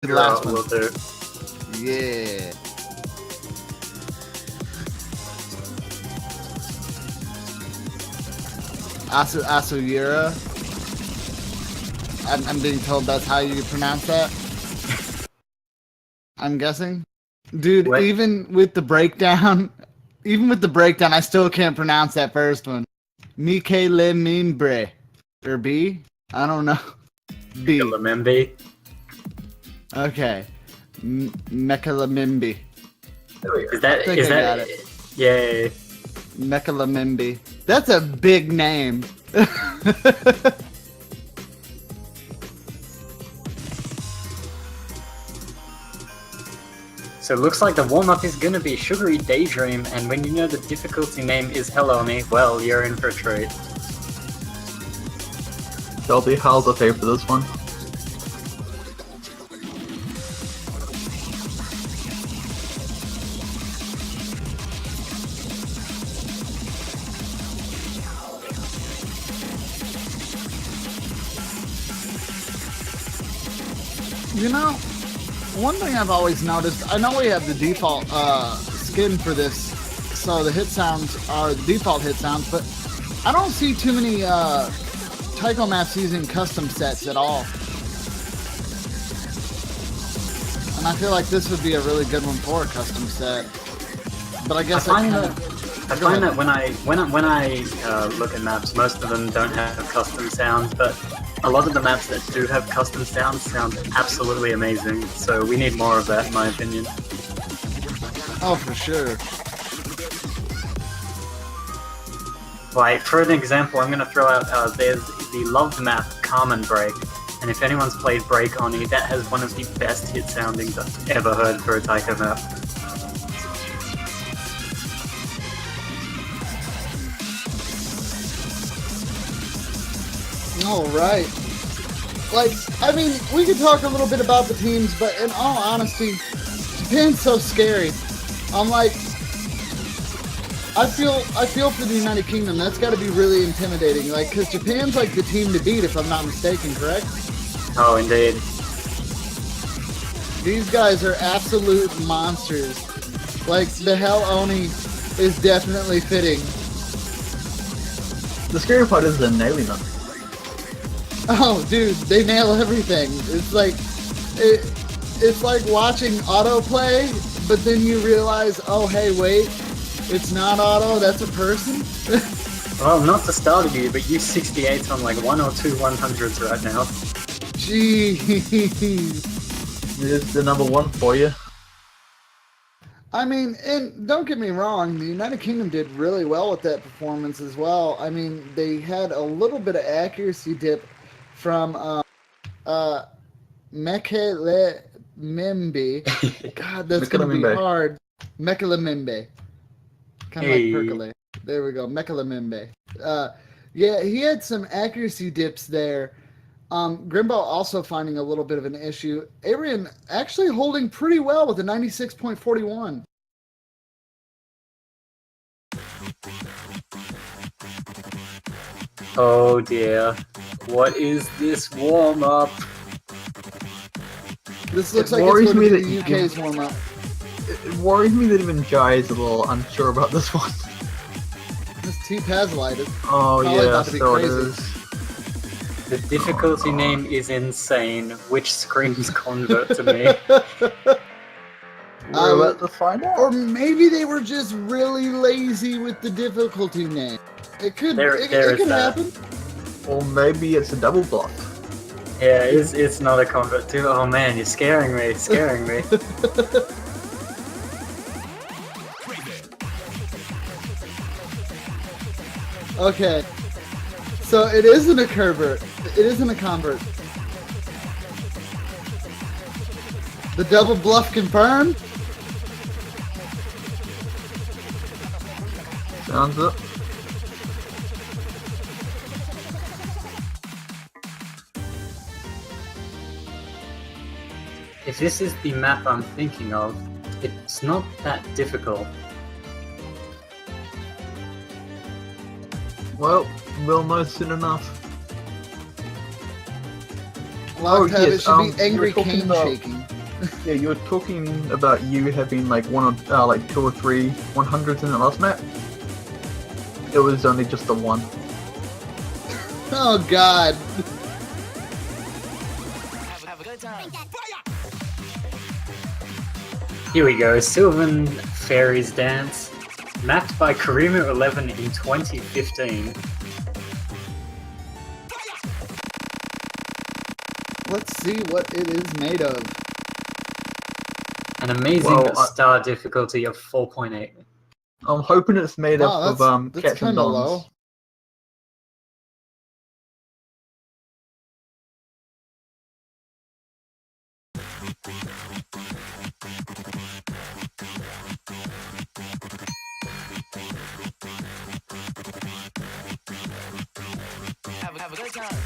The last one. Will do. Yeah. Asuyura. I'm being told that's how you pronounce that. I'm guessing. Dude, What? even with the breakdown, I still can't pronounce that first one. Mike Le Mimbre. Or B? I don't know. B. Lamembe. Okay. Mekalamimbi. There we go. Is that? I think I got it. Yay. Mekalamimbi. That's a big name. So it looks like the warm-up is gonna be Sugary Daydream, and when you know the difficulty name is Hello Me, well, you're in for a treat. Shelby, how's the tape for this one? You know, one thing I've always noticed, I know we have the default skin for this, so the hit sounds are the default hit sounds, but I don't see too many taiko maps using custom sets at all. And I feel like this would be a really good one for a custom set. But I guess I find that when I look at maps, most of them don't have custom sounds, but a lot of the maps that do have custom sounds sound absolutely amazing. So we need more of that, in my opinion. Oh, for sure. Like, for an example, I'm going to throw out, there's the loved map, Carmen Break, and if anyone's played Break Oni, that has one of the best hit soundings I've ever heard for a taiko map. Alright. Like, I mean, we could talk a little bit about the teams, but in all honesty, Japan's so scary. I'm like, I feel for the United Kingdom. That's got to be really intimidating. Like, because Japan's like the team to beat, if I'm not mistaken, correct? Oh, indeed. These guys are absolute monsters. Like, the Hell Oni is definitely fitting. The scary part is the nailing them. Oh, dude, they nail everything. It's like, it's like watching autoplay, but then you realize, oh, hey, wait, it's not auto, that's a person? Well, not to startle you, but you 68's on like 1 or 2 100s right now. Jeez. It's the number one for you. I mean, and don't get me wrong, the United Kingdom did really well with that performance as well. I mean, they had a little bit of accuracy dip from Mekele Mimbi. God, that's going to be hard. Mekalamimbe. Kind of like percolate. There we go. Mekalamimbe. Yeah, he had some accuracy dips there. Grimbo also finding a little bit of an issue. Arian actually holding pretty well with a 96.41. Oh dear. What is this warm-up? This looks like it's going to be the UK's warm-up. It worries me that even Jai is a little unsure about this one. This T-Pazlite is yeah, so it is. The difficulty name is insane, which screams convert to me. We're about to find out. Or maybe they were just really lazy with the difficulty name. It could, it could happen. Or maybe it's a double bluff. Yeah, it's not a convert too. Oh man, you're scaring me, scaring me. Okay. So it isn't a convert. It isn't a convert. The double bluff confirmed? Sounds it. If this is the map I'm thinking of, it's not that difficult. Well, we'll know soon enough. Locked habit yes, should be angry you were talking cane about- shaking. Yeah, you were talking about you having like like 2 or 3 100s in the last map. It was only just the one. Oh God. Here we go, Sylvan Fairies Dance, mapped by Karima11 in 2015. Let's see what it is made of. An amazing Well, star difficulty of 4.8. I'm hoping it's made Wow, up of that's cats and kind of dogs. low. Have a good time.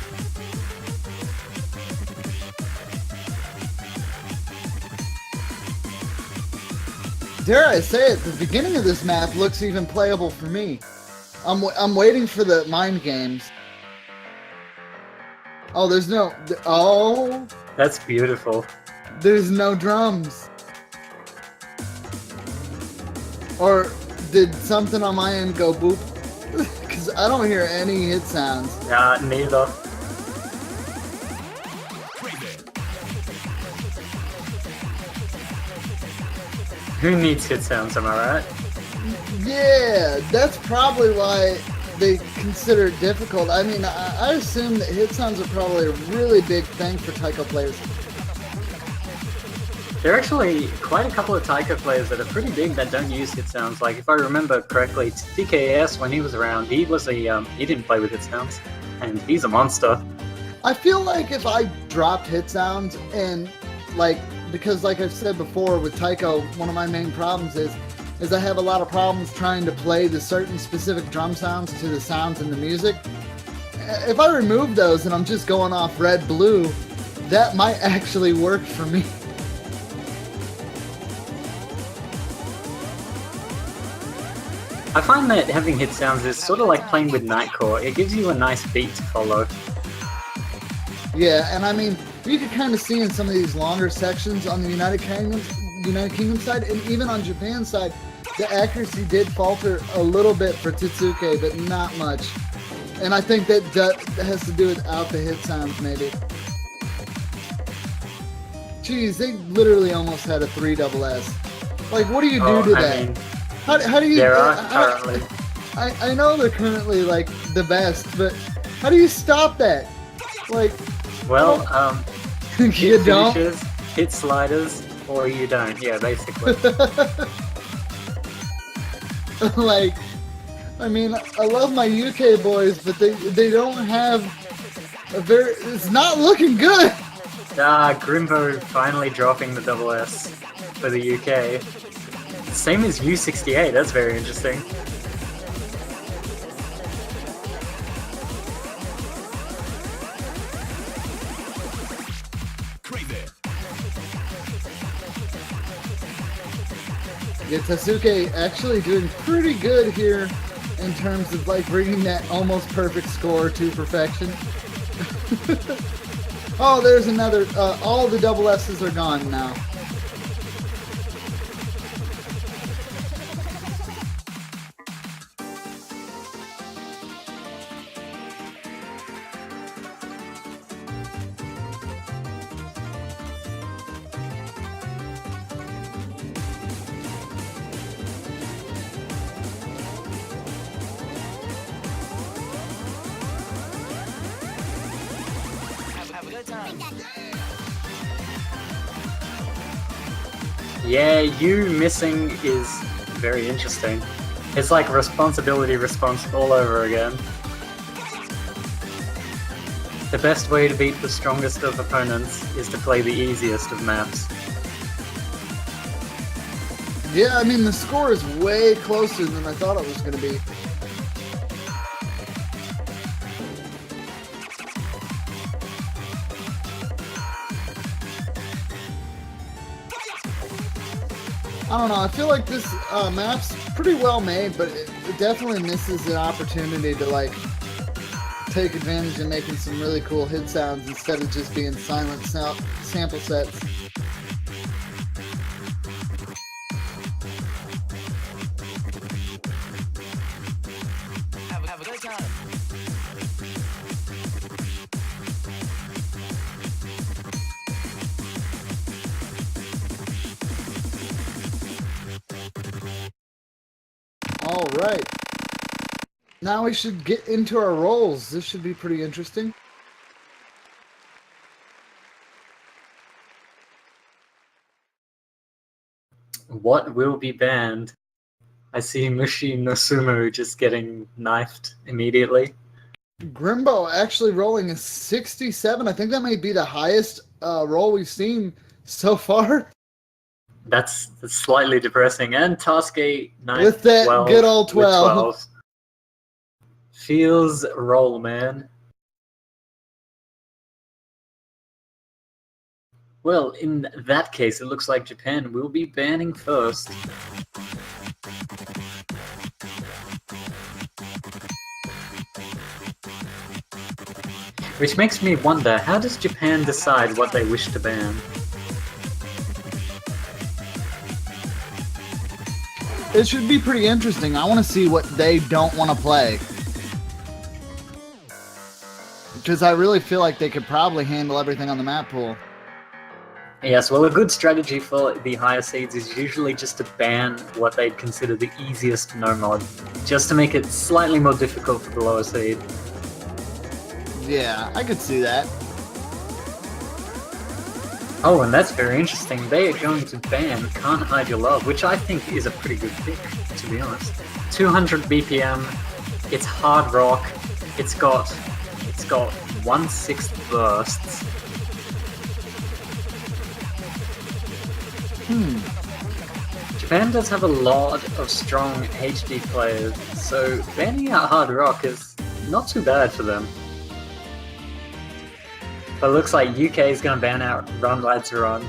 Dare I say it, the beginning of this map looks even playable for me. I'm waiting for the mind games. Oh, there's no... Oh! That's beautiful. There's no drums. Or did something on my end go boop? Because I don't hear any hit sounds. Neither. Who needs hit sounds, am I right? Yeah, that's probably why they consider it difficult. I mean, I assume that hit sounds are probably a really big thing for taiko players. There are actually quite a couple of taiko players that are pretty big that don't use hit sounds. Like, if I remember correctly, TKS, when he was around, he didn't play with hit sounds, and he's a monster. I feel like if I dropped hit sounds and, like, because like I've said before with taiko, one of my main problems is I have a lot of problems trying to play the certain specific drum sounds to the sounds in the music. If I remove those and I'm just going off red, blue, that might actually work for me. I find that having hit sounds is sort of like playing with Nightcore. It gives you a nice beat to follow. Yeah, and I mean, you can kind of see in some of these longer sections on the United Kingdom side, and even on Japan's side, the accuracy did falter a little bit for Tetsuke, but not much. And I think that has to do without the hit sounds, maybe. Jeez, they literally almost had a 3 double S. Like, what do you do to that? I mean, How do you... there are currently... I know they're currently, like, the best, but how do you stop that? Like... Well, you hit don't? finishes, hit sliders, or you don't. Yeah, basically. Like, I mean, I love my UK boys, but they don't have a very... It's not looking good! Grimbo finally dropping the double S for the UK. Same as U68, that's very interesting. Yeah, Tetsuke actually doing pretty good here in terms of like bringing that almost perfect score to perfection. Oh, there's another. All the double S's are gone now. Have a good time. Yeah, you missing is very interesting. It's like responsibility response all over again. The best way to beat the strongest of opponents is to play the easiest of maps. Yeah, I mean the score is way closer than I thought it was going to be. I don't know, I feel like this map's pretty well made, but it definitely misses an opportunity to like take advantage of making some really cool hit sounds instead of just being silent sample sets. Have a good time. All right. Now we should get into our roles. This should be pretty interesting. What will be banned? I see Mushi no Sumo just getting knifed immediately. Grimbo actually rolling a 67. I think that may be the highest roll we've seen so far. That's slightly depressing. And Taske With that 12, good old with 12. Feels roll, man. Well, in that case, it looks like Japan will be banning first. Which makes me wonder, how does Japan decide what they wish to ban? It should be pretty interesting. I want to see what they don't want to play. Because I really feel like they could probably handle everything on the map pool. Yes, well, a good strategy for the higher seeds is usually just to ban what they'd consider the easiest no mod, just to make it slightly more difficult for the lower seed. Yeah, I could see that. Oh, and that's very interesting. They are going to ban Can't Hide Your Love, which I think is a pretty good pick, to be honest. 200 BPM, it's hard rock, it's got 1/6 bursts. Japan does have a lot of strong HD players, so banning out hard rock is not too bad for them. But it looks like UK is going to ban out Run Lads Run.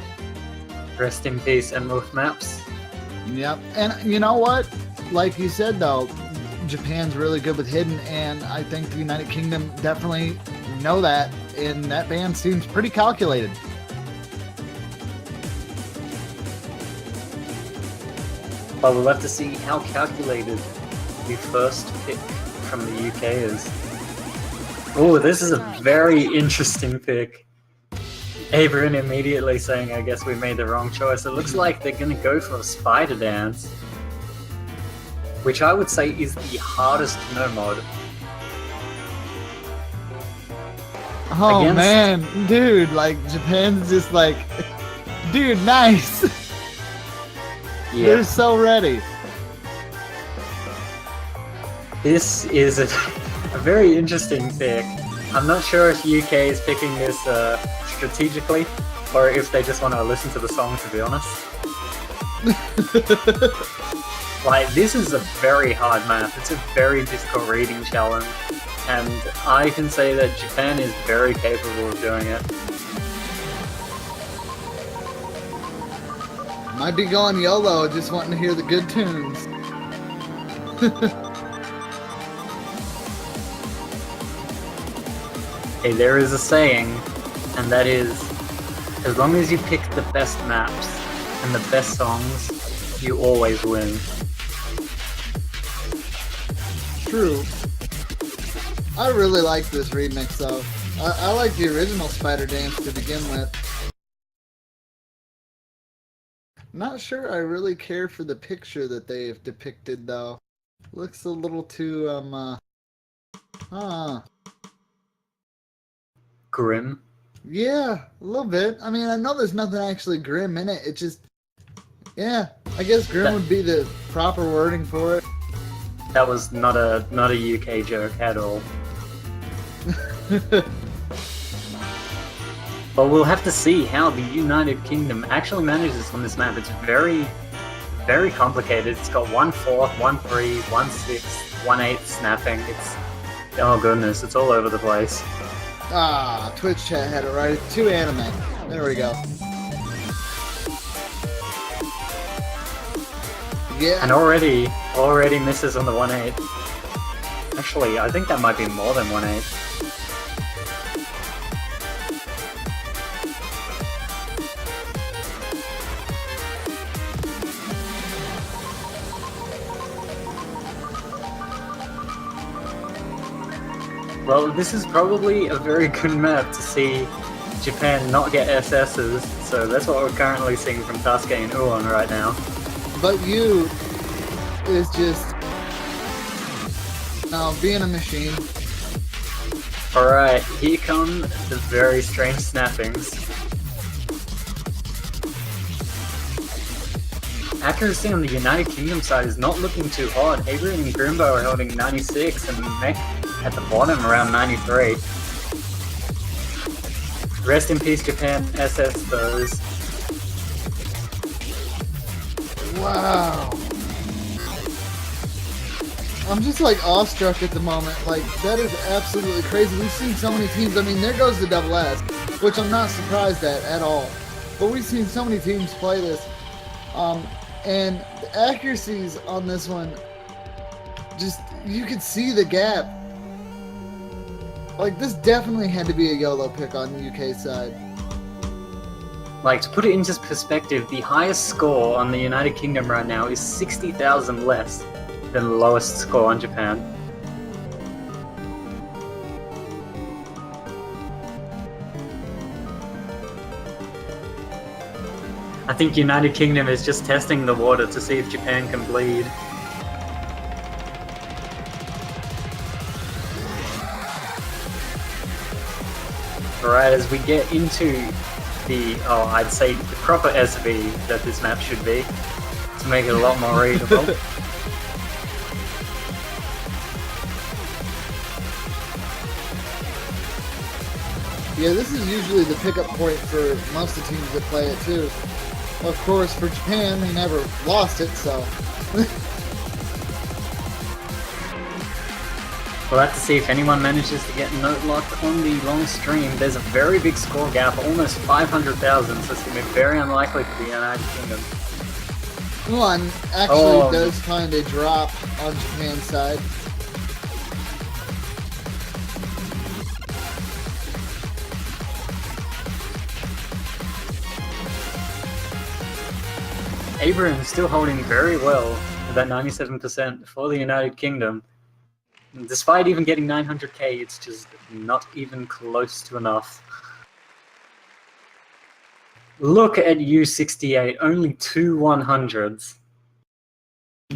Rest in peace, Enwolf Maps. Yep. And you know what? Like you said, though, Japan's really good with hidden, and I think the United Kingdom definitely know that, and that ban seems pretty calculated. But we'll have to see how calculated the first pick from the UK is. Oh, this is a very interesting pick. Averin immediately saying, I guess we made the wrong choice. It looks like they're going to go for a Spider Dance, which I would say is the hardest no mod. Oh man, dude, like Japan's just like, dude, nice. Yeah. They're so ready. This is a very interesting pick. I'm not sure if UK is picking this strategically, or if they just want to listen to the song, to be honest. Like, this is a very hard map. It's a very difficult reading challenge, and I can say that Japan is very capable of doing it. Might be going YOLO, just wanting to hear the good tunes. Hey, there is a saying, and that is, as long as you pick the best maps and the best songs, you always win. True. I really like this remix, though. I like the original Spider Dance to begin with. Not sure I really care for the picture that they've depicted, though. Looks a little too, Grim. Yeah, a little bit. I mean, I know there's nothing actually grim in it. It just, yeah, I guess grim would be the proper wording for it. That was not a UK joke at all. But we'll have to see how the United Kingdom actually manages on this map. It's very, very complicated. It's got 1/4, 1/3, 1/6, 1/8 snapping. It's, oh goodness, it's all over the place. Ah, Twitch chat had it right. It's too anime. There we go. Yeah. And already misses on the 1/8. Actually, I think that might be more than 1/8. Well, this is probably a very good map to see Japan not get SSs, so that's what we're currently seeing from Sasuke and Uon right now. But you is just being a machine. Alright, here come the very strange snappings. Accuracy on the United Kingdom side is not looking too hot. Adrian and Grimbo are holding 96 and Mech at the bottom around 93. Rest in peace Japan, SS those. Wow. I'm just like awestruck at the moment. Like, that is absolutely crazy. We've seen so many teams. I mean, there goes the double S, which I'm not surprised at all. But we've seen so many teams play this. And the accuracies on this one, just, you could see the gap. Like, this definitely had to be a YOLO pick on the UK side. Like, to put it into perspective, the highest score on the United Kingdom right now is 60,000 less than the lowest score on Japan. I think United Kingdom is just testing the water to see if Japan can bleed. Alright, as we get into the, I'd say the proper SV that this map should be, to make it a lot more readable. Yeah, this is usually the pickup point for most of the teams that play it too. Of course, for Japan, they never lost it, so... We'll have to see if anyone manages to get note locked on the long stream. There's a very big score gap, almost 500,000, so it's going to be very unlikely for the United Kingdom. One actually does find a drop on Japan's side. Abraham is still holding very well with that 97% for the United Kingdom. Despite even getting 900k, it's just not even close to enough. Look at U68, only 2 100s.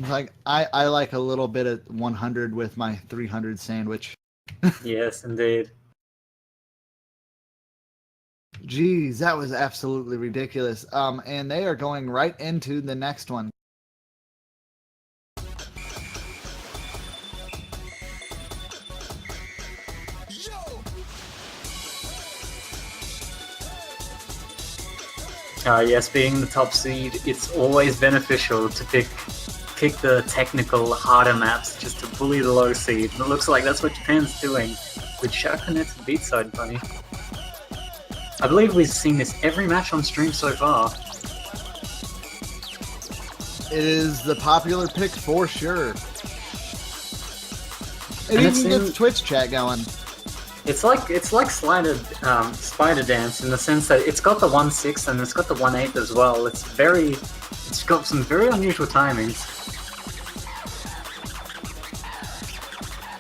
Like, I like a little bit of 100 with my 300 sandwich. Yes, indeed. Jeez, that was absolutely ridiculous. And they are going right into the next one. Yes, being the top seed, it's always beneficial to pick the technical, harder maps just to bully the low seed. And it looks like that's what Japan's doing with Shakunet's Beatside Bunny. I believe we've seen this every match on stream so far. It is the popular pick for sure. It And even gets Twitch chat going. It's like Spider Dance in the sense that it's got the 1/6 and it's got the 1/8 as well. It's got some very unusual timings.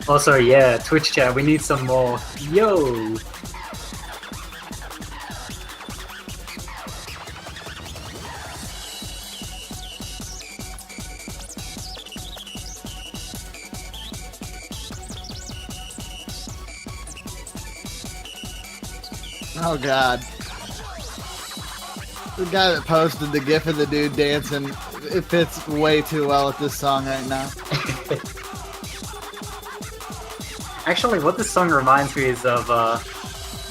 Also, yeah, Twitch chat, we need some more. Yo! Oh god. The guy that posted the gif of the dude dancing, it fits way too well with this song right now. Actually, what this song reminds me is of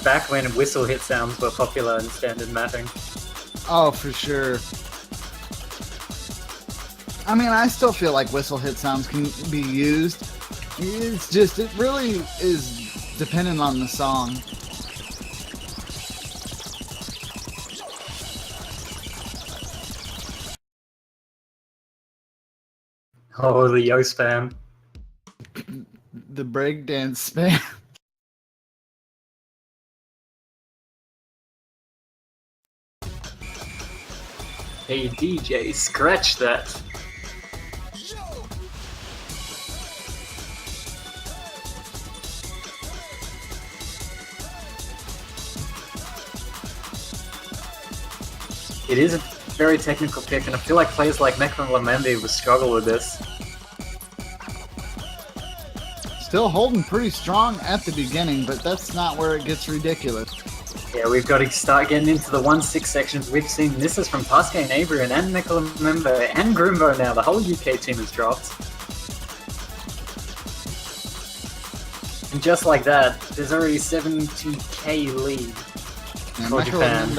back when whistle hit sounds were popular in standard mapping. Oh, for sure. I mean, I still feel like whistle hit sounds can be used. It's just, it really is dependent on the song. Oh, the Yo spam. The breakdance spam. Hey DJ, scratch that. It is a very technical pick, and I feel like players like Mekman would struggle with this. Still holding pretty strong at the beginning, but that's not where it gets ridiculous. Yeah, we've got to start getting into the 1-6 sections. We've seen misses from Pascal and Adrian and Mekman and Grimbo now. The whole UK team has dropped. And just like that, there's already 70k lead. And Mekman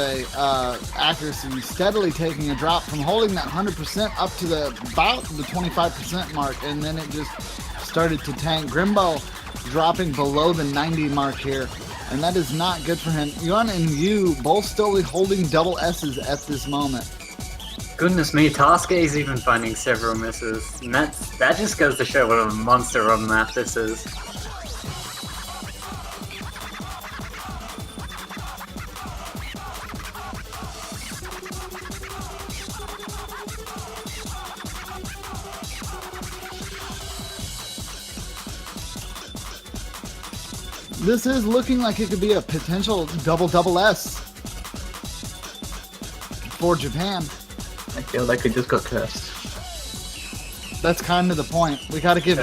accuracy steadily taking a drop from holding that 100% up to about the 25% mark, and then it just started to tank. Grimbo dropping below the 90 mark here, and that is not good for him. Yuan and Yu both still holding double S's at this moment. Goodness me, Taske is even finding several misses, and that just goes to show what a monster of a map this is. This is looking like it could be a potential double S for Japan. I feel like it just got cursed. That's kind of the point. We gotta give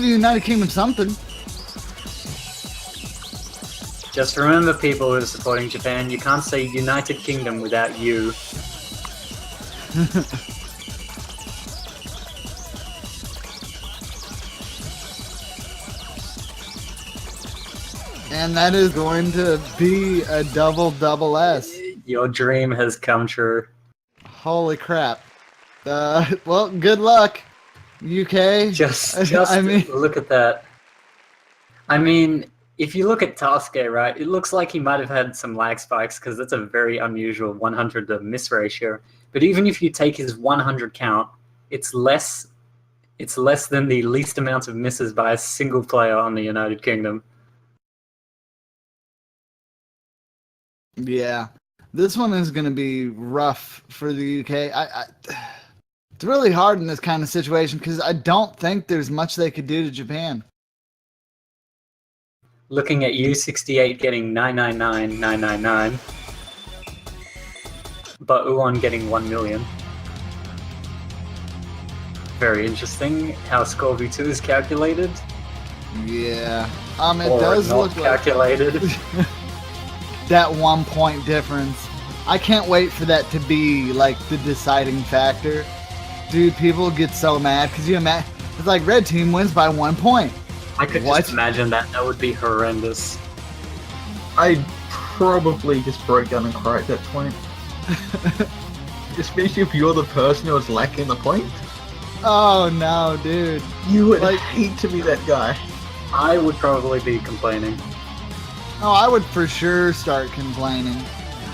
United Kingdom something. Just remember, people who are supporting Japan, you can't say United Kingdom without you. And that is going to be a double S. Your dream has come true. Holy crap. Well, good luck, UK. Just I mean, look at that. I mean, if you look at Taske, right, it looks like he might have had some lag spikes because that's a very unusual 100 to miss ratio. But even if you take his 100 count, it's less than the least amount of misses by a single player on the United Kingdom. Yeah, this one is going to be rough for the UK. It's really hard in this kind of situation because I don't think there's much they could do to Japan. Looking at U68 getting 999,999, but Uon getting 1 million. Very interesting how Score V2 is calculated. Yeah, it Or does not look calculated. like that 1 point difference. I can't wait for that to be like the deciding factor. Dude, people get so mad because it's like red team wins by 1 point. I could just imagine that. That would be horrendous. I'd probably just break down and cry at that point. Especially if you're the person who was lacking the point. Oh no, dude. You would hate to be that guy. I would probably be complaining. Oh, I would for sure start complaining.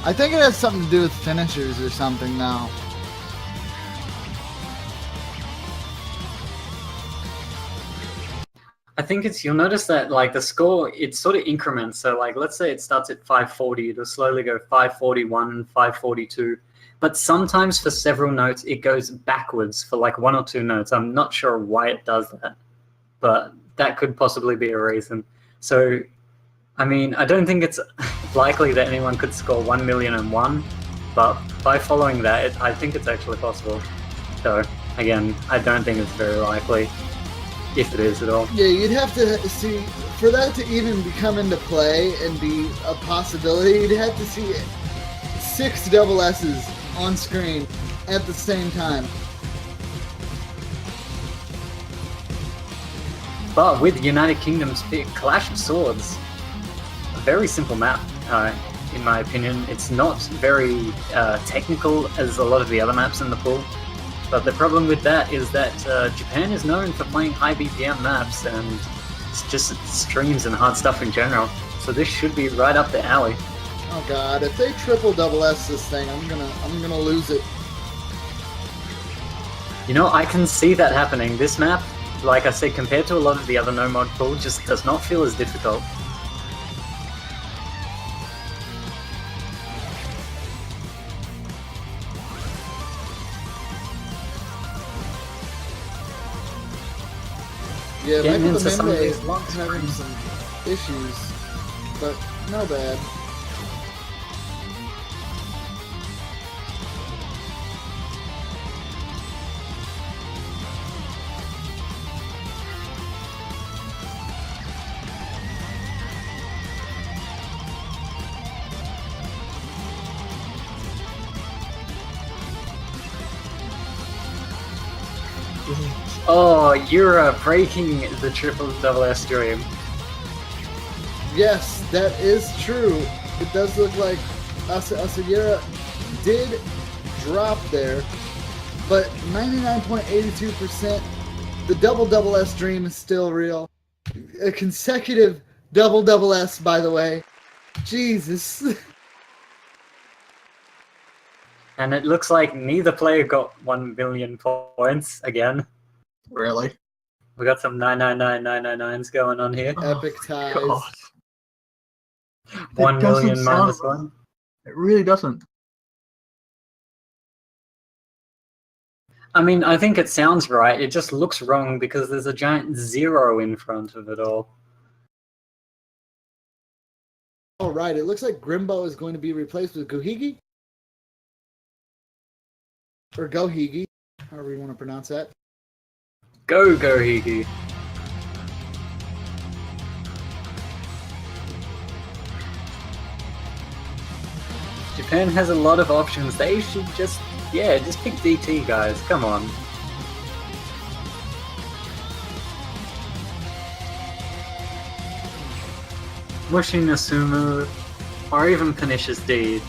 I think it has something to do with finishers or something now. I think you'll notice that like the score, it sort of increments. So like, let's say it starts at 540, it'll slowly go 541, 542. But sometimes for several notes, it goes backwards for like 1 or 2 notes. I'm not sure why it does that, but that could possibly be a reason. So, I mean, I don't think it's likely that anyone could score 1,000,001, but by following that, I think it's actually possible. So, again, I don't think it's very likely, if it is at all. Yeah, you'd have to see, for that to even come into play and be a possibility, you'd have to see 6 double S's on screen at the same time. But with United Kingdom's pick, Clash of Swords, a very simple map, in my opinion. It's not very technical as a lot of the other maps in the pool. But the problem with that is that Japan is known for playing high BPM maps and it's just streams and hard stuff in general. So this should be right up the alley. Oh god, if they triple double S this thing, I'm gonna lose it. You know, I can see that happening. This map like I said, compared to a lot of the other no mod pool, just does not feel as difficult. Yeah, Getting Michael into some of Lemende these is long having screens. some issues, but no bad. Oh, you're breaking the triple double S dream. Yes, that is true. It does look like Asagura did drop there, but 99.82%, the double S dream is still real. A consecutive double S, by the way. Jesus. And it looks like neither player got 1 million points again. Really? We got some 999,999s going on here. Epic ties. God. 1 It doesn't million minus sound- 1. It really doesn't. I mean, I think it sounds right. It just looks wrong because there's a giant 0 in front of it all. All right, it looks like Grimbo is going to be replaced with Gohigi. Or Gohigi, however you want to pronounce that. Go, Hiki. Japan has a lot of options. They should just pick DT, guys. Come on. Mushi Nasumu, or even Pernicious Deed.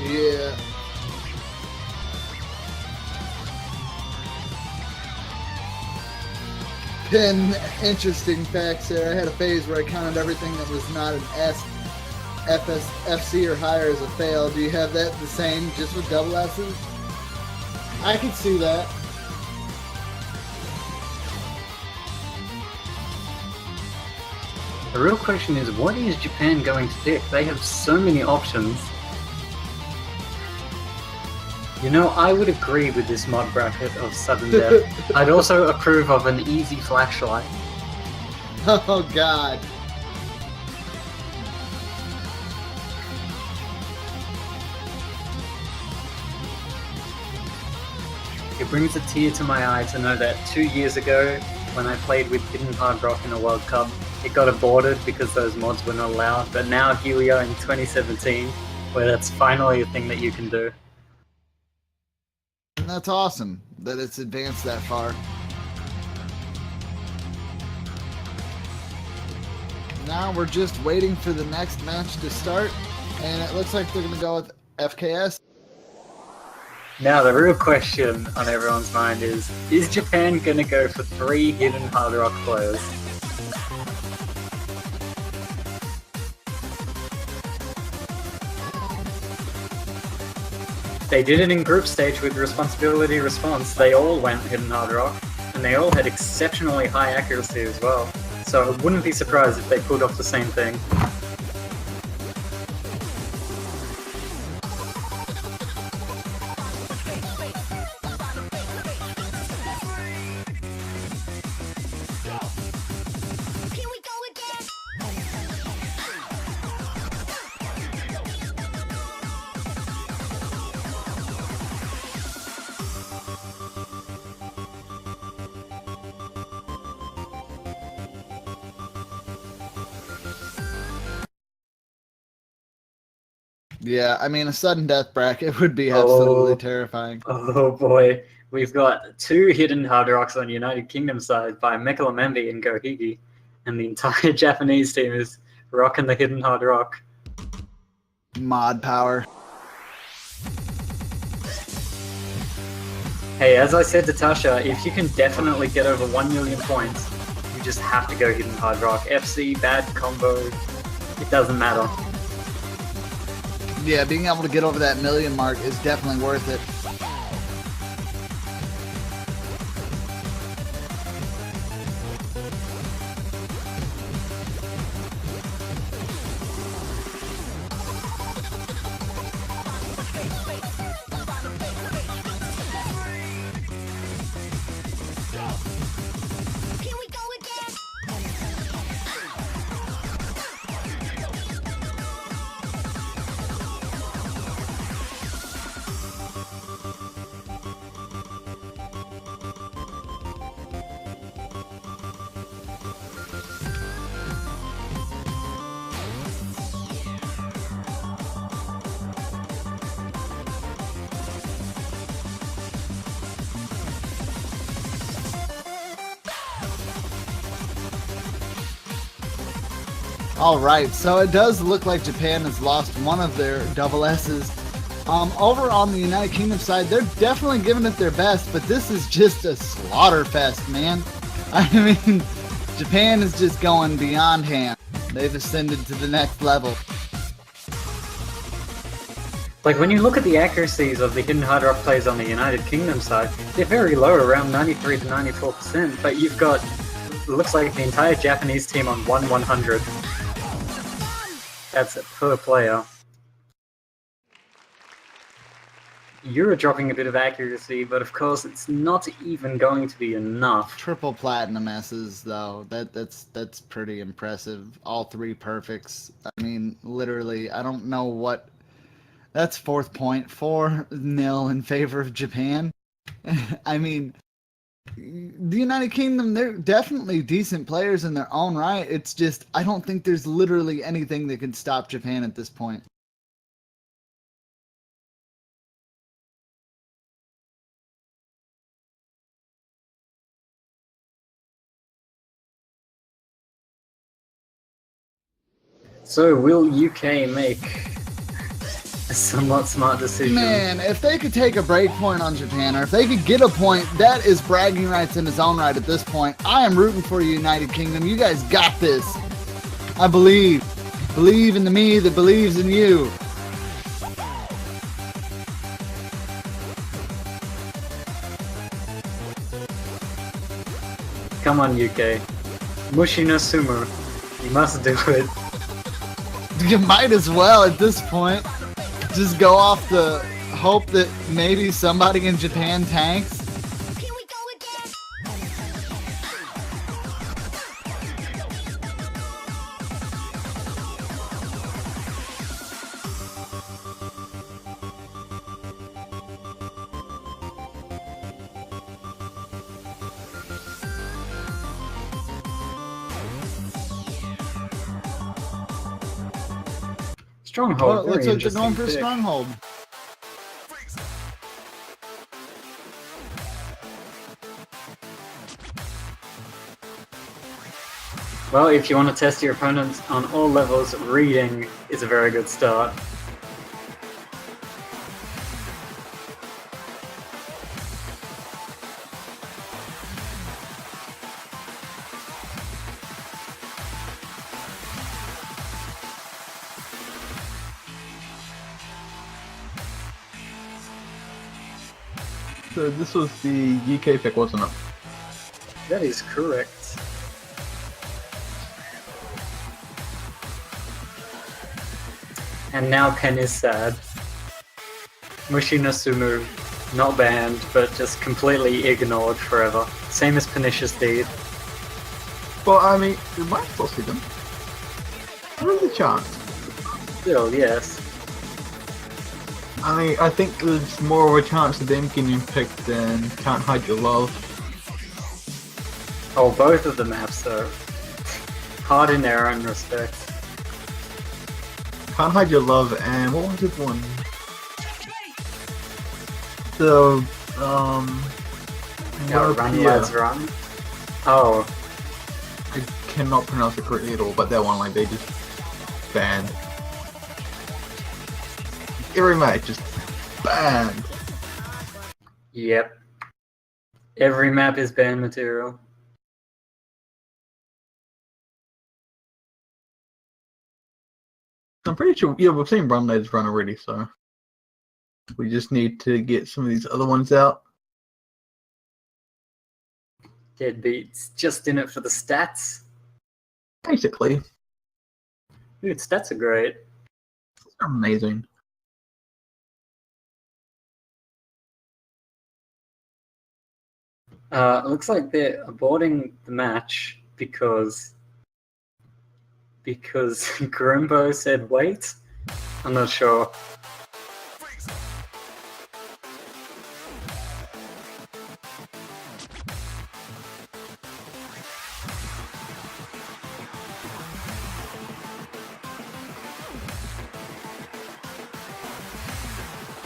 Yeah. Pin interesting facts there. I had a phase where I counted everything that was not an S, FS, FC or higher as a fail. Do you have that the same just with double S's? I could see that. The real question is, what is Japan going to pick? They have so many options. You know, I would agree with this mod bracket of sudden death. I'd also approve of an easy flashlight. Oh God. It brings a tear to my eye to know that 2 years ago, when I played with Hidden Hard Rock in a World Cup, it got aborted because those mods were not allowed. But now here we are in 2017, where that's finally a thing that you can do. And that's awesome that it's advanced that far. Now we're just waiting for the next match to start, and it looks like they're going to go with FKS. Now the real question on everyone's mind is Japan going to go for 3 Hidden Hard Rock players? They did it in group stage with Responsibility Response. They all went Hidden Hard Rock, and they all had exceptionally high accuracy as well. So I wouldn't be surprised if they pulled off the same thing. Yeah, I mean, a sudden death bracket would be absolutely terrifying. Oh boy. We've got 2 hidden hard rocks on United Kingdom side by Mechalamembe and Gohigi, and the entire Japanese team is rocking the hidden hard rock. Mod power. Hey, as I said to Tasha, if you can definitely get over 1 million points, you just have to go hidden hard rock. FC, bad combo, it doesn't matter. Yeah, being able to get over that million mark is definitely worth it. Alright, so it does look like Japan has lost one of their double S's. Over on the United Kingdom side, they're definitely giving it their best, but this is just a slaughter fest, man. I mean, Japan is just going beyond hand. They've ascended to the next level. Like, when you look at the accuracies of the hidden hard rock plays on the United Kingdom side, they're very low, around 93 to 94%, but you've got, it looks like the entire Japanese team on 1/100. That's per player. You're dropping a bit of accuracy, but of course it's not even going to be enough. Triple platinum S's though. That's pretty impressive. All 3 perfects. I mean, literally, I don't know what. That's 4th point, 4-0 in favor of Japan. I mean, the United Kingdom, they're definitely decent players in their own right. It's just, I don't think there's literally anything that could stop Japan at this point. So, will UK make a somewhat smart decision? Man, if they could take a break point on Japan, or if they could get a point, that is bragging rights in its own right at this point. I am rooting for you, United Kingdom. You guys got this. I believe. Believe in the me that believes in you. Come on, UK. Mushina Sumo. You must do it. You might as well at this point. Just go off the hope that maybe somebody in Japan tanks. Here we go again. Stronghold. Well, very looks like they're going interesting for pick. Stronghold. Well, if you want to test your opponents on all levels, reading is a very good start. So this was the UK pick, wasn't it? That is correct. And now Ken is sad. Mushina Sumu, not banned, but just completely ignored forever. Same as Pernicious Deed. Well, I mean, it might possibly them. What is the chance? Still, yes. I mean, I think there's more of a chance of them getting picked than Can't Hide Your Love. Oh, both of the maps are hard in their own respect. Can't Hide Your Love and what was the one? The Yeah, run, lads, run. Oh, I cannot pronounce it correctly at all, but that one, like, they just banned. Every match just banned. yep. Every map is banned material. I'm pretty sure, yeah, we've seen Run Lads Run already, so we just need to get some of these other ones out. Deadbeats, just in it for the stats. Basically, Dude, stats are great. they're amazing. It looks like they're aborting the match because Grimbo said wait. I'm not sure.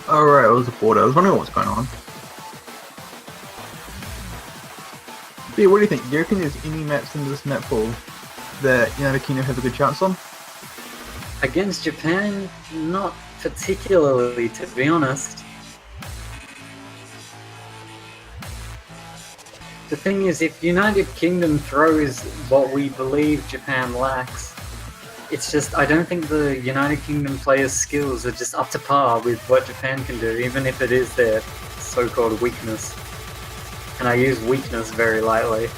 Alright, I was aboard. I was wondering what's going on. Yeah, what do you think? Do you reckon there's any maps in this map pool that United Kingdom have a good chance on? Against Japan, not particularly, to be honest. The thing is, if United Kingdom throws what we believe Japan lacks, it's just, I don't think the United Kingdom players' skills are just up to par with what Japan can do, even if it is their so-called weakness. And I use weakness very lightly.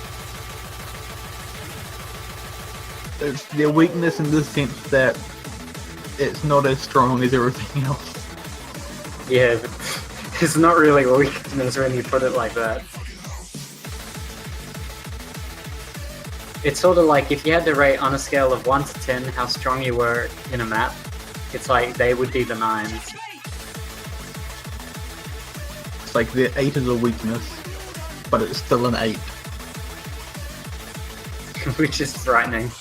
It's their weakness in the sense that it's not as strong as everything else. Yeah, but it's not really a weakness when you put it like that. It's sort of like if you had to rate on a scale of 1 to 10 how strong you were in a map, it's like they would be the 9s. It's like their 8 is a weakness, but it's still an 8. Which is frightening.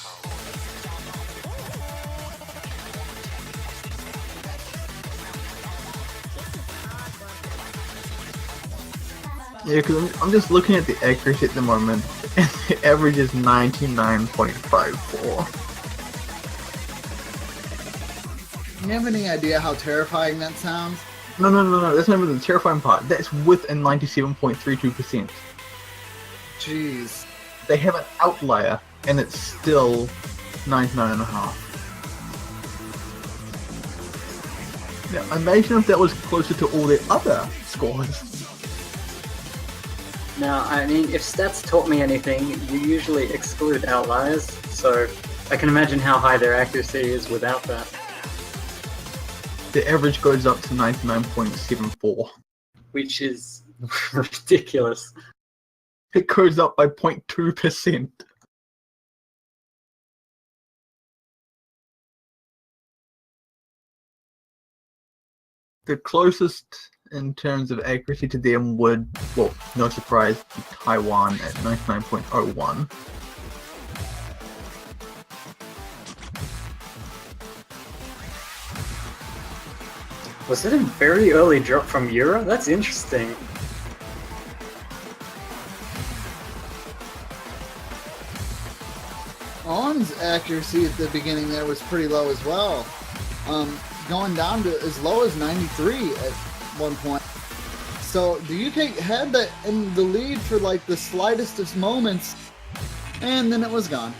Yeah, because I'm just looking at the accuracy at the moment, and the average is 99.54. You have any idea how terrifying that sounds? No, that's not even the terrifying part. That's with a 97.32%. Jeez. They have an outlier, and it's still 99.5. Now, imagine if that was closer to all their other scores. Now, I mean, if stats taught me anything, you usually exclude outliers, so I can imagine how high their accuracy is without that. The average goes up to 99.74. Which is ridiculous. It goes up by 0.2%. The closest in terms of accuracy to them would, well, no surprise, be Taiwan at 99.01. Was it a very early drop from Euro? That's interesting. On's accuracy at the beginning there was pretty low as well. Going down to as low as 93 at one point. So the UK had that in the lead for like the slightest of moments, and then it was gone.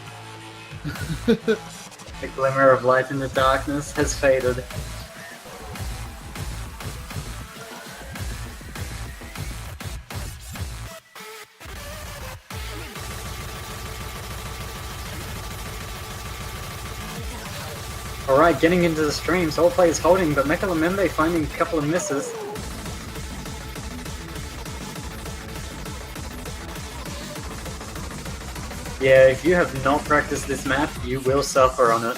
The glimmer of light in the darkness has faded. Alright, getting into the stream, Soul Player's holding, but Mechalamembe finding a couple of misses. Yeah, if you have not practiced this map, you will suffer on it.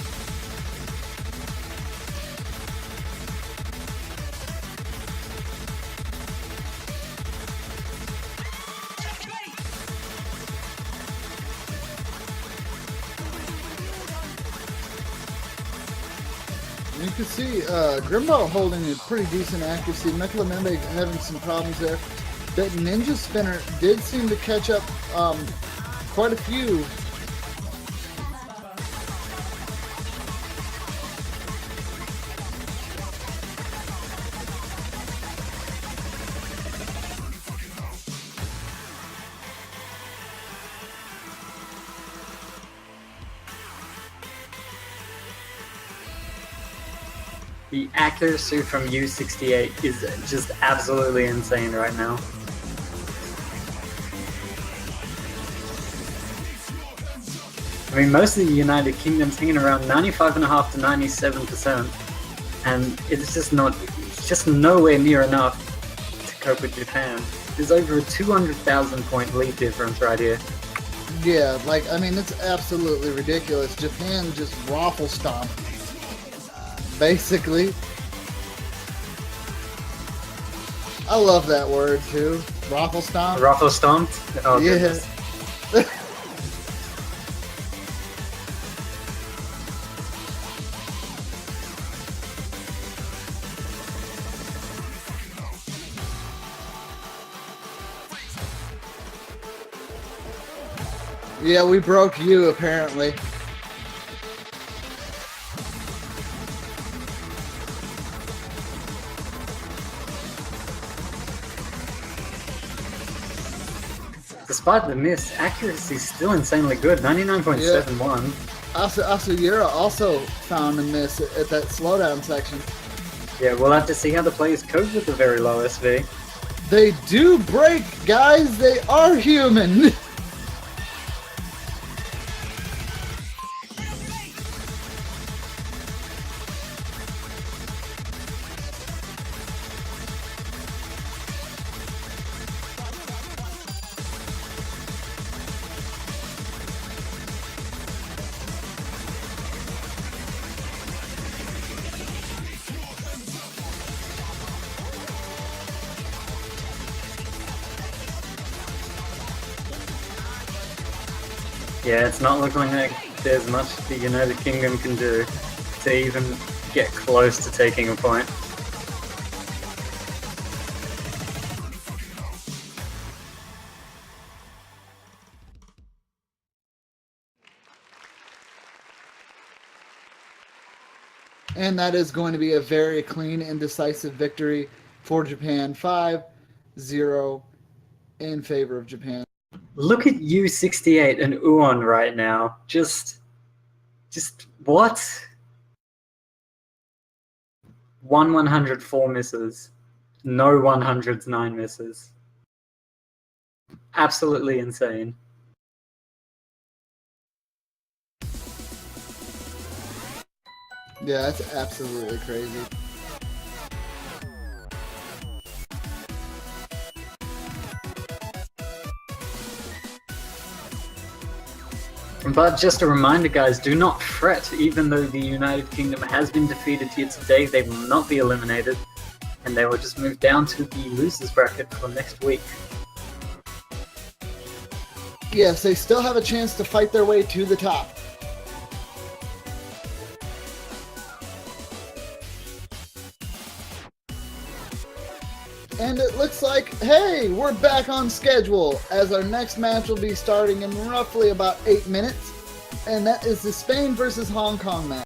You can see Grimbo holding a pretty decent accuracy. Mechalamembe having some problems there. that Ninja Spinner did seem to catch up quite a few. The accuracy from U68 is just absolutely insane right now. I mean, most of the United Kingdom's hanging around 95.5 to 97%, and it's just nowhere near enough to cope with Japan. There's over a 200,000 point lead difference right here. Yeah, like, I mean, it's absolutely ridiculous. Japan just raffle stomped. Basically. I love that word too. Raffle stomp. Raffle stomped? Oh, yeah. goodness. Yeah, we broke you apparently. Despite the miss, accuracy is still insanely good, 99.71. Asuyura also found a miss at that slowdown section. Yeah, we'll have to see how the players cope with the very low SV. They do break, guys! They are human! Yeah, it's not looking like there's much the United Kingdom can do to even get close to taking a point. And that is going to be a very clean and decisive victory for Japan. 5-0 in favor of Japan. Look at U68 and Uon right now. Just what? 104 misses. No 100s, 9 misses. Absolutely insane. Yeah, that's absolutely crazy. But just a reminder, guys, do not fret. Even though the United Kingdom has been defeated here today, they will not be eliminated, and they will just move down to the losers bracket for next week. Yes, they still have a chance to fight their way to the top. And it looks like, hey, we're back on schedule, as our next match will be starting in roughly about 8 minutes. And that is the Spain versus Hong Kong match.